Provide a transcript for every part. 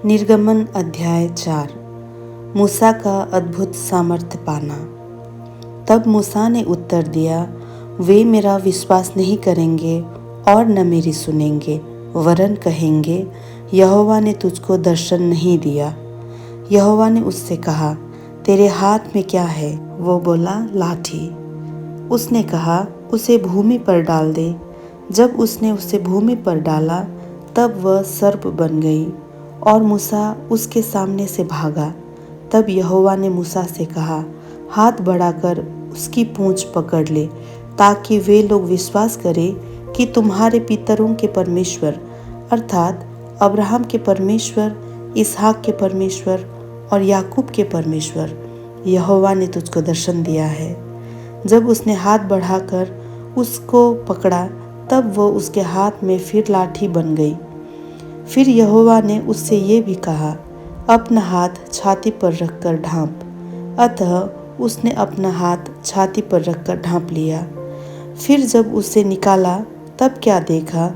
निर्गमन अध्याय 4। मूसा का अद्भुत सामर्थ्य पाना। तब मूसा ने उत्तर दिया, वे मेरा विश्वास नहीं करेंगे और न मेरी सुनेंगे, वरन कहेंगे, यहोवा ने तुझको दर्शन नहीं दिया। यहोवा ने उससे कहा, तेरे हाथ में क्या है? वो बोला, लाठी। उसने कहा, उसे भूमि पर डाल दे। जब उसने उसे भूमि पर डाला, तब वह सर्प बन गई और मूसा उसके सामने से भागा। तब यहोवा ने मूसा से कहा, हाथ बढ़ाकर उसकी पूँछ पकड़ ले, ताकि वे लोग विश्वास करें कि तुम्हारे पितरों के परमेश्वर अर्थात अब्राहम के परमेश्वर, इसहाक के परमेश्वर और याकूब के परमेश्वर यहोवा ने तुझको दर्शन दिया है। जब उसने हाथ बढ़ाकर उसको पकड़ा, तब वह उसके हाथ में फिर लाठी बन गई। फिर यहोवा ने उससे ये भी कहा, अपना हाथ छाती पर रखकर ढाँप। अतः उसने अपना हाथ छाती पर रखकर ढाँप लिया। फिर जब उसे निकाला, तब क्या देखा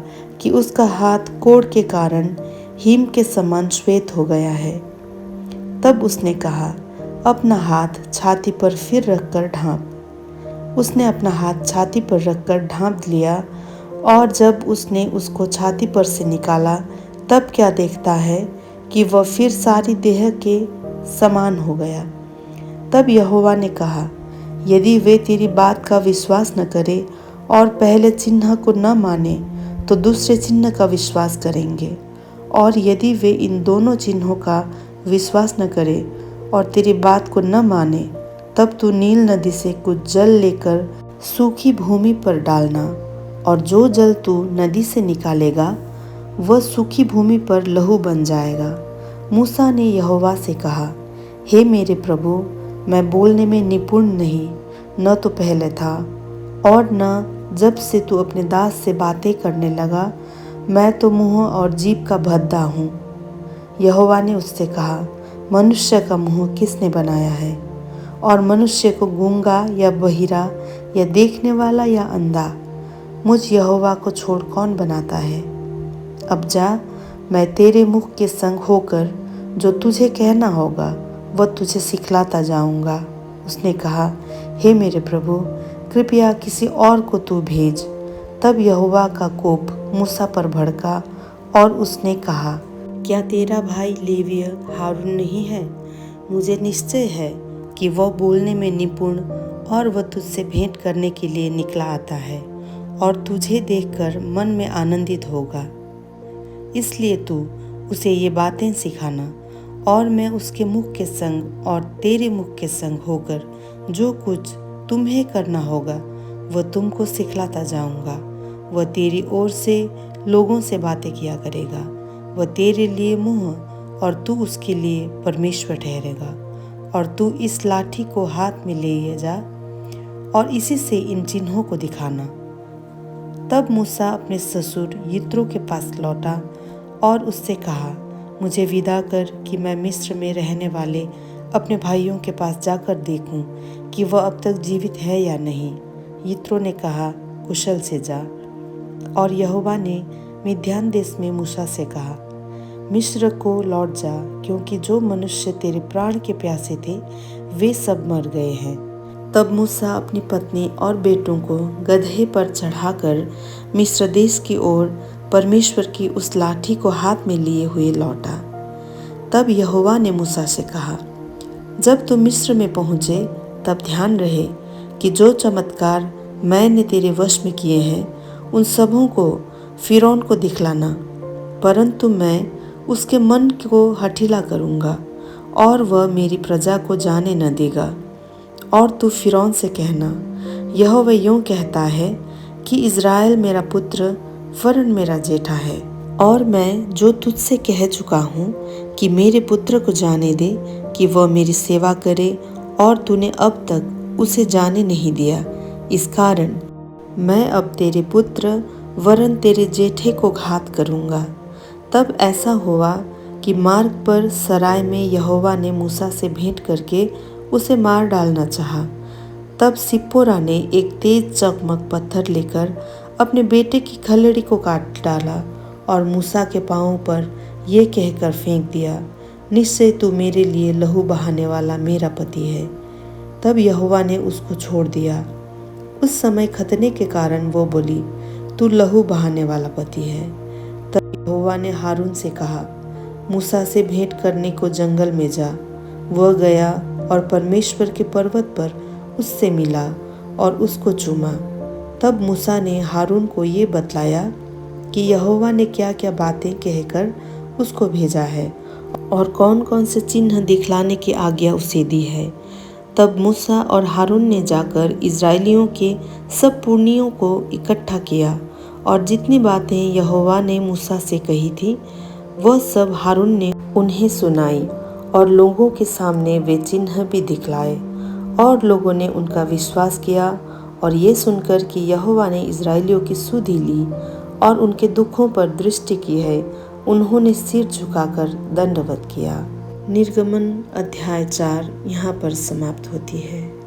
कि उसका हाथ कोढ़ के कारण हिम के समान श्वेत हो गया है। तब उसने कहा, अपना हाथ छाती पर फिर रखकर ढाँप। उसने अपना हाथ छाती पर रखकर ढाँप लिया, और जब उसने उसको छाती पर से निकाला, तब क्या देखता है कि वह फिर सारी देह के समान हो गया। तब यहोवा ने कहा, यदि वे तेरी बात का विश्वास न करें और पहले चिन्ह को न माने, तो दूसरे चिन्ह का विश्वास करेंगे। और यदि वे इन दोनों चिन्हों का विश्वास न करें और तेरी बात को न माने, तब तू नील नदी से कुछ जल लेकर सूखी भूमि पर डालना, और जो जल तू नदी से निकालेगा वह सूखी भूमि पर लहू बन जाएगा। मूसा ने यहोवा से कहा, हे मेरे प्रभु, मैं बोलने में निपुण नहीं, न तो पहले था और न जब से तू अपने दास से बातें करने लगा। मैं तो मुँह और जीभ का भद्दा हूँ। यहोवा ने उससे कहा, मनुष्य का मुँह किसने बनाया है? और मनुष्य को गूंगा या बहिरा या देखने वाला या अंधा? मुझ यहोवा को छोड़ कौन बनाता है? अब जा, मैं तेरे मुख के संग होकर जो तुझे कहना होगा वह तुझे सिखलाता जाऊंगा। उसने कहा, हे मेरे प्रभु, कृपया किसी और को तू भेज। तब यहोवा का कोप मूसा पर भड़का और उसने कहा, क्या तेरा भाई लेवीय हारून नहीं है? मुझे निश्चय है कि वह बोलने में निपुण और वह तुझसे भेंट करने के लिए निकला आता है और तुझे देखकर मन में आनंदित होगा। इसलिए तू उसे ये बातें सिखाना, और मैं उसके मुख के संग और तेरे मुख के संग होकर जो कुछ तुम्हें करना होगा वह तुमको सिखलाता जाऊंगा। वह तेरी ओर से लोगों से बातें किया करेगा। वह तेरे लिए मुँह और तू उसके लिए परमेश्वर ठहरेगा। और तू इस लाठी को हाथ में ले जा और इसी से इन चिन्हों को दिखाना। तब मूसा अपने ससुर यित्रो के पास लौटा और उससे कहा, मुझे विदा कर कि मैं मिस्र में रहने वाले अपने भाइयों के पास जाकर देखूं कि वह अब तक जीवित है या नहीं। यित्रो ने कहा, कुशल से जा। और यहोवा ने मिद्यान देश में मूसा से कहा, मिस्र को लौट जा, क्योंकि जो मनुष्य तेरे प्राण के प्यासे थे वे सब मर गए हैं। तब मूसा अपनी पत्नी और बेटों को गदहे पर चढ़ाकर मिस्र देश की ओर परमेश्वर की उस लाठी को हाथ में लिए हुए लौटा। तब यहोवा ने मूसा से कहा, जब तू मिस्र में पहुँचे, तब ध्यान रहे कि जो चमत्कार मैंने तेरे वश में किए हैं उन सबों को फिरौन को दिखलाना, परंतु मैं उसके मन को हठीला करूँगा और वह मेरी प्रजा को जाने न देगा। और तू फिरौन से कहना, यहोवा यूँ कहता है कि इज़राइल मेरा पुत्र वरन मेरा जेठा है, और मैं जो तुझसे कह चुका हूँ कि मेरे पुत्र को जाने दे कि वह मेरी सेवा करे, और तूने अब तक उसे जाने नहीं दिया। इस कारण मैं अब तेरे पुत्र वरन तेरे जेठे को घात करूँगा। तब ऐसा हुआ कि मार्ग पर सराय में यहोवा ने मूसा से भेंट करके उसे मार डालना चाहा। तब सिप्पोरा ने एक तेज चकमक पत्थर लेकर अपने बेटे की खलड़ी को काट डाला और मूसा के पाँवों पर ये कहकर फेंक दिया, निश्चय तू मेरे लिए लहू बहाने वाला मेरा पति है। तब यहोवा ने उसको छोड़ दिया। उस समय खतने के कारण वो बोली, तू लहू बहाने वाला पति है। तब यहोवा ने हारून से कहा, मूसा से भेंट करने को जंगल में जा। वह गया और परमेश्वर के पर्वत पर उससे मिला और उसको चूमा। तब मूसा ने हारून को ये बतलाया कि यहोवा ने क्या क्या बातें कहकर उसको भेजा है और कौन कौन से चिन्ह दिखलाने की आज्ञा उसे दी है। तब मूसा और हारून ने जाकर इज़राइलियों के सब पुरनियों को इकट्ठा किया और जितनी बातें यहोवा ने मूसा से कही थी वह सब हारून ने उन्हें सुनाई और लोगों के सामने वे चिन्ह भी दिखलाए। और लोगों ने उनका विश्वास किया और ये सुनकर कि यहोवा ने इज़राइलियों की सुधि ली और उनके दुखों पर दृष्टि की है, उन्होंने सिर झुकाकर दंडवत किया। निर्गमन अध्याय 4 यहाँ पर समाप्त होती है।